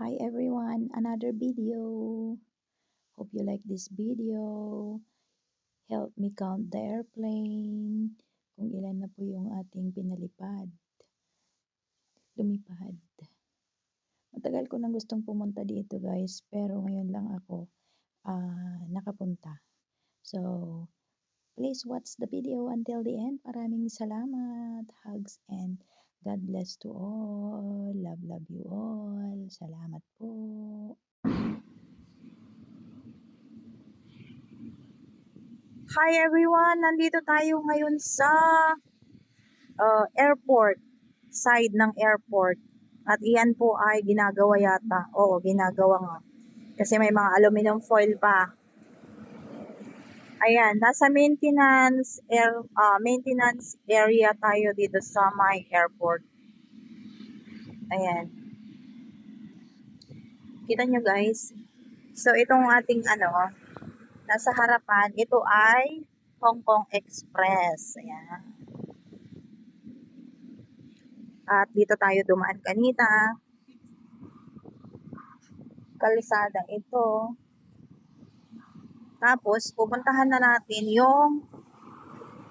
Hi everyone, another video. Hope you like this video. Help me count the airplane. Kung ilan na po yung ating pinalipad. Lumipad. Matagal ko nang gustong pumunta dito guys, pero ngayon lang ako nakapunta. So, please watch the video until the end. Maraming salamat. Hugs and God bless to all. Love, love you all. Salamat po. Hi everyone! Nandito tayo ngayon sa airport, side ng airport. At iyan po ay ginagawa yata. Oo, ginagawa nga. Kasi may mga aluminum foil pa. Ayan, nasa maintenance area tayo dito sa my airport. Ayan. Kita nyo guys. So itong ating nasa harapan, ito ay Hong Kong Express. Ayan. At dito tayo dumaan kanina. Kalsadang ito. Tapos, pupuntahan na natin yung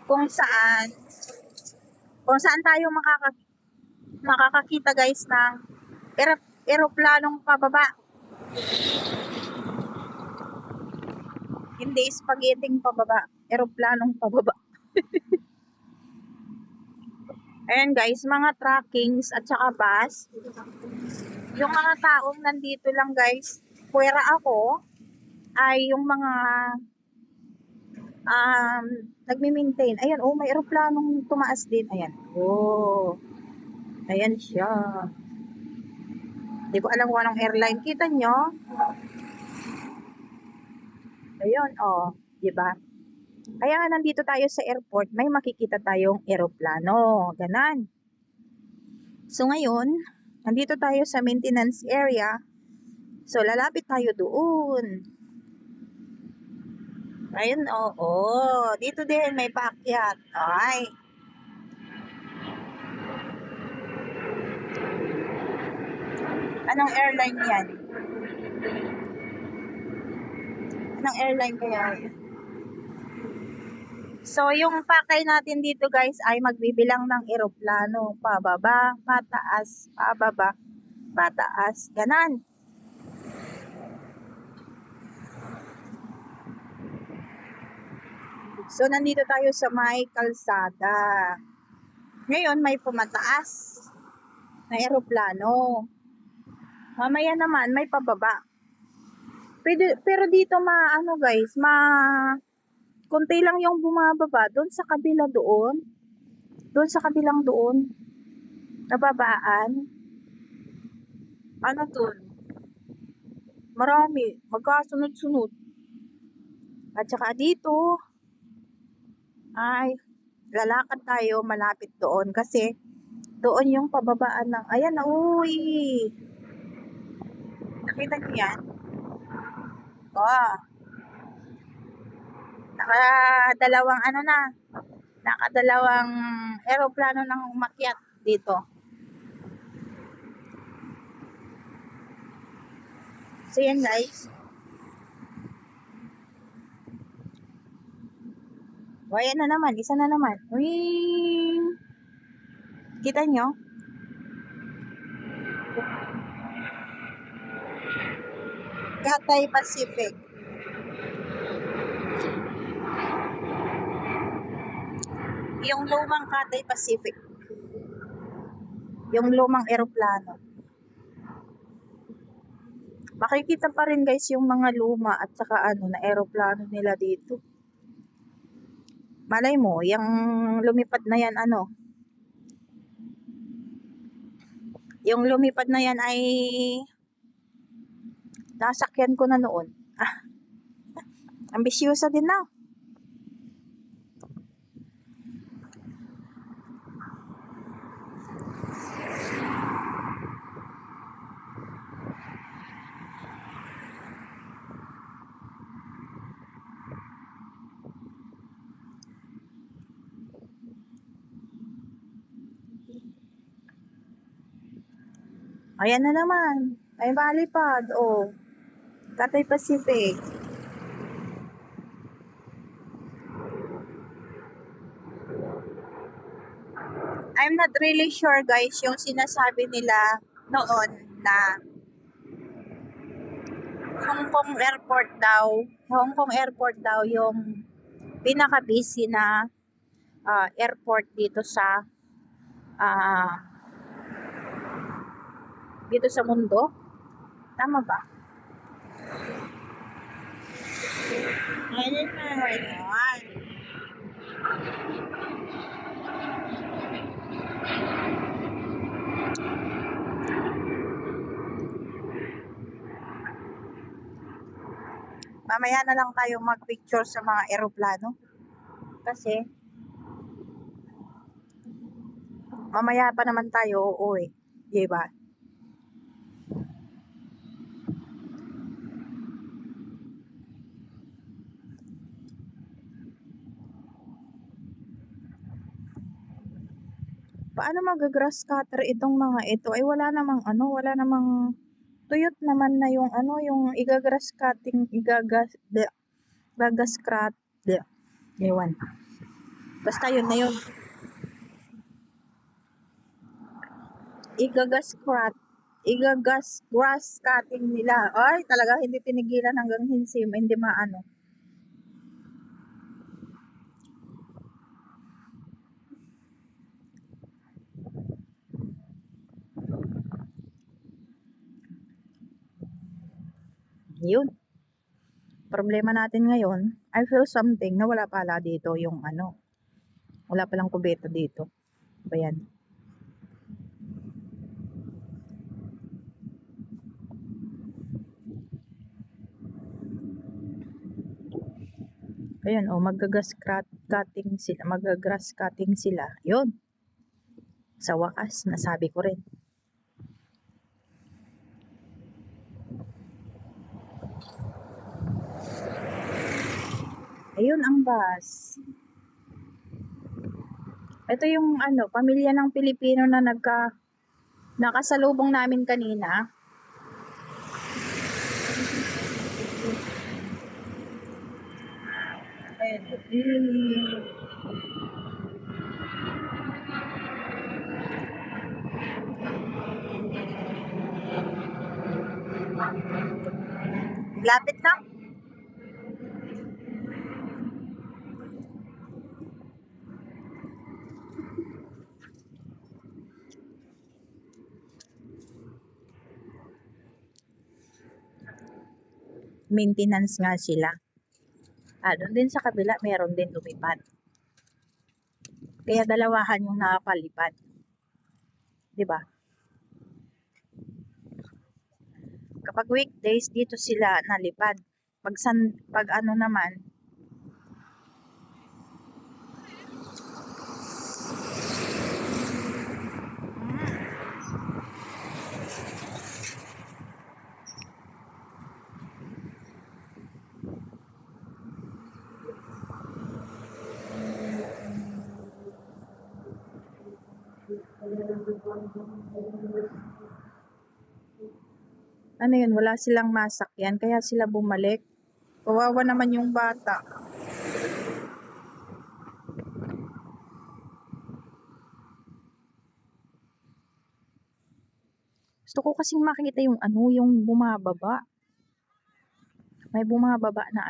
kung saan tayo makakakita guys ng eroplanong pababa. Hindi spaghetting pababa, eroplanong pababa. Ayan guys, mga trackings at saka bus. Yung mga taong nandito lang guys, puwera ako, ay yung mga nagmi-maintain. Ayan, oh, may eroplanong tumaas din. Ayan. Oh. Ayan siya. Hindi ko alam kung anong airline. Kita nyo? Ayun, oh. Diba? Kaya nga nandito tayo sa airport, may makikita tayong eroplano. Ganon. So ngayon, nandito tayo sa maintenance area. So lalapit tayo doon. Ayun, oo. Dito din may paakyat. Ay. Anong airline yan? Anong airline kaya yan? So, yung pakay natin dito guys ay magbibilang ng eroplano. Pababa, pataas, pababa, pataas. Ganon. So, nandito tayo sa may kalsada. Ngayon, may pumataas na eroplano. Mamaya naman, may pababa. Pero dito guys, konti lang yung bumababa. Doon sa kabila doon. Doon sa kabilang doon. Nababaan. Ano doon? Marami. Magkasunod-sunod. At saka dito, ay lalakad tayo malapit doon kasi doon yung pababaan ng, ayan na, uy. Nakita niyo yan? Oh. Nakadalawang eroplano nang umakyat dito. So yan guys. O ayan na naman, isa na naman. Uy! Kita nyo? Cathay Pacific. Yung lumang Cathay Pacific. Yung lumang eroplano. Makikita pa rin guys yung mga luma at saka na eroplano nila dito. Malay mo, yung lumipad na yan yung lumipad na yan ay nasakyan ko na noon. Ambisyosa din na. Ayan na naman. Ay, malipad, oh. Cathay Pacific. I'm not really sure, guys, yung sinasabi nila noon na Hong Kong Airport daw yung pinaka-busy na airport ah, dito sa mundo. Tama ba? Ayun. Mamaya na lang tayo mag-picture sa mga eroplano. Kasi mamaya pa naman tayo uuwi. Diba? Paano mag-grass cutter itong mga ito? Ay wala namang tuyot naman na yung yung igagrass cutting, gagas crat, ewan. Basta yun na yun. Igagas grass cutting nila. Ay, talaga hindi tinigilan hanggang hindi maano. Yun. Problema natin ngayon, I feel something na wala pala dito yung wala palang kubeta dito. Ba yan? Ayun, magagrass cutting sila. Yun. Sa wakas, nasabi ko rin. Ayun ang bus. Ito yung pamilya ng Pilipino na nakasalubong namin kanina. Ayun. Lapit lang. Maintenance nga sila. Doon din sa kabila, meron din lumipad. Kaya dalawahan yung nakapalipad. 'Di ba? Kapag weekdays, dito sila nalipad. Pag ano naman, yun, wala silang masakyan, kaya sila bumalik. Kawawa naman yung bata. Gusto ko kasing makita yung yung bumababa. May bumababa na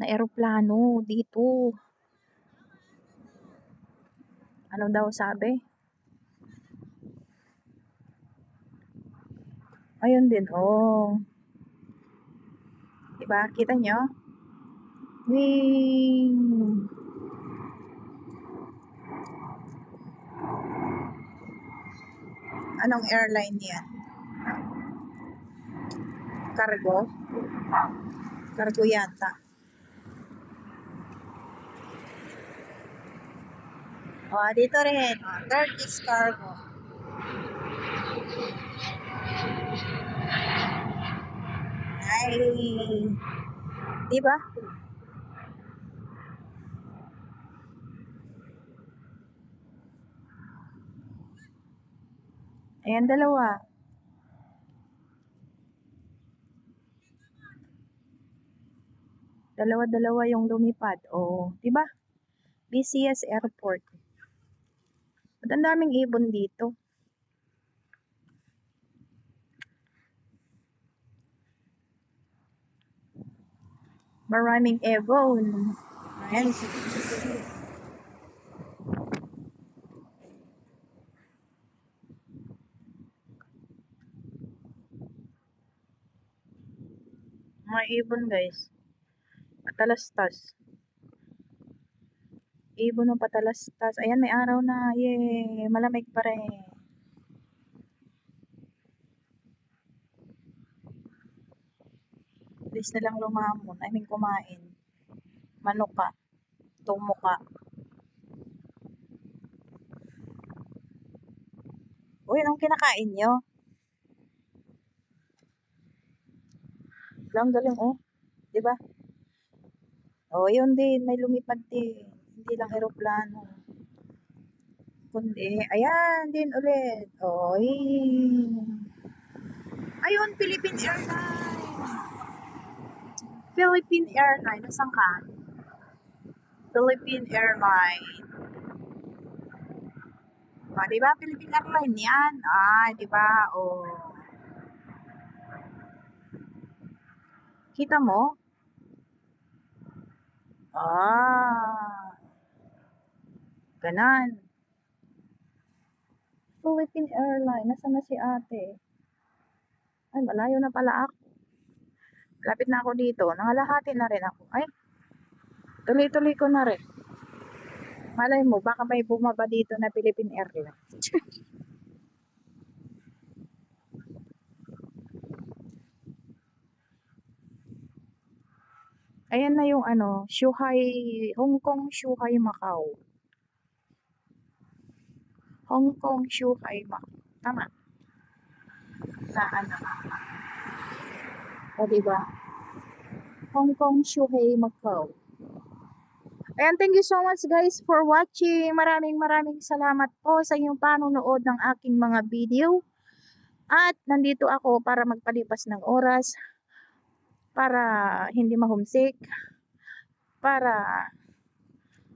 na eroplano dito. Ano daw sabi? Ayun din, oh. Diba? Kita nyo? Wing! Anong airline yan? Cargo? Cargo yata. Dito rin. Turkish Cargo. Ay, diba? Ayan, dalawa. Dalawa-dalawa yung lumipad. O, di ba? BCS Airport. At ang daming ibon dito. Maraming ibon. Ayan. Mga ibon guys. Patalastas. Ibon ng patalastas. Ayan, may araw na. Yay! Malamig pa rin. Bilis na lang lumamon. I mean, kumain. Manok ka. Tumo ka. Uy, anong kinakain nyo? Lang galing, oh. Diba? Oh, yun din. May lumipad din. Hindi lang eroplano. Kundi, ayan din ulit. Oy. Ayun, Philippine Airlines. Philippine Airlines. Nasaan ka? Philippine Airlines. O, diba? Philippine Airlines yan. Ah, diba? O. Kita mo? Ah. Ganon. Philippine Airlines. Nasaan na si ate? Ay, malayo na pala ako. Lapit na ako dito. Nangalahati na rin ako. Ay, tuloy-tuloy ko na rin. Malay mo, baka may bumaba dito na Philippine Airlines. Ayan na yung ano, Shuhai, Hong Kong, Shuhai, Macau. Hong Kong, Shuhai, Macau. Tama. Sa ano. O, diba? Hong Kong, Shuhai, Macau. Ayan, thank you so much guys for watching. Maraming salamat po sa inyong panonood ng aking mga video. At nandito ako para magpalipas ng oras, para hindi ma-homesick, para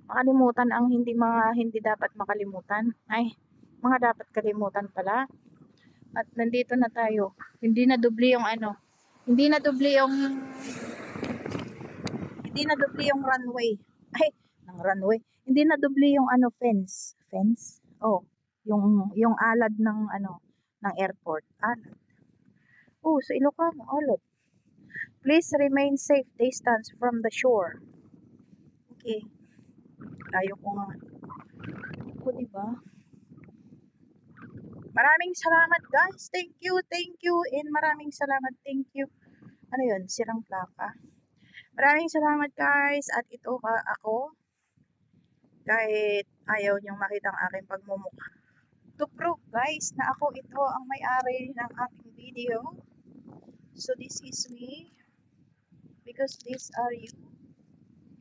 makalimutan ang hindi dapat makalimutan. Ay, mga dapat kalimutan pala. At nandito na tayo. Hindi na dubli yung ano, hindi na dubli yung runway. Ay, ng runway. Hindi na dubli yung ano, fence. Fence? Oh, yung alad ng ano, ng airport. Alad. Oh, sa Ilocano, alad. Please remain safe distance from the shore. Okay. Tayo ko nga. O, diba? Maraming salamat guys. Thank you. And maraming salamat. Thank you. Ano yun? Sirang plaka. Maraming salamat guys. At ito ako. Kahit ayaw niyong makita ang aking pagmumukha. To prove guys na ako ito ang may-ari ng aking video. So this is me. Because these are you.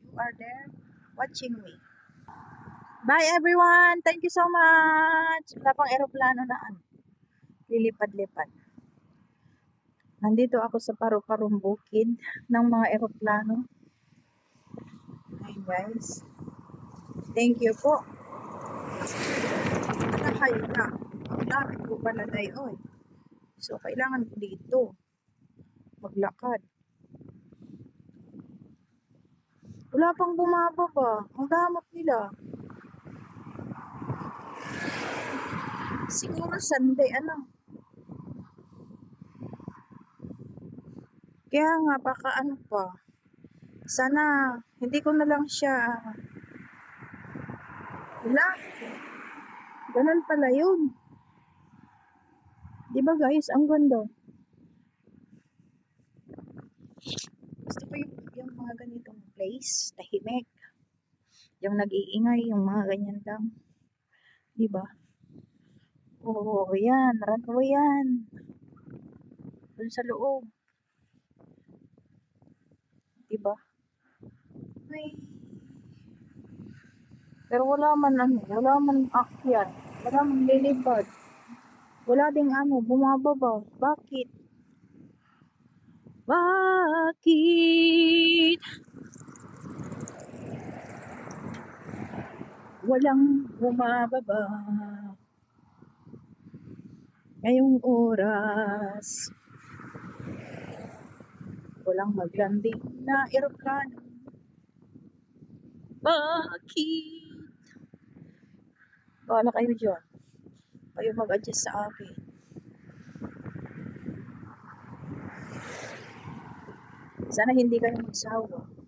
You are there watching me. Bye everyone! Thank you so much! Wala pang aeroplano na ano. Lilipad-lipad. Nandito ako sa paru-parong bukid ng mga aeroplano. Hi guys. Thank you po. Nakahay na. Ang lapit ko pala dayon. So kailangan ko dito maglakad. Wala pang bumababa. Ang damot nila. Siguro Sunday, ano? Kaya nga, baka ano pa. Sana, hindi ko na lang siya. Wala. Ganun pala yun. Diba guys, ang ganda. Gusto ko yung mga ganitong place, tahimik. Yung nag-iingay, yung mga ganyan lang. Diba? Oo, yan. Runway yan. Dun sa loob. Diba? Uy. Pero wala man akyat. Wala man lilipad. Wala ding ano, bumababa. Bakit? Bakit? walang bumababa ngayong oras, walang maglanding na eroplano. Bakit? Bahala kayo dyan, kayo mag-adjust sa akin. Sana hindi kayo magsawa.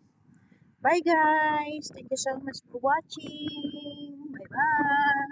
Bye guys! Thank you so much for watching! Bye bye!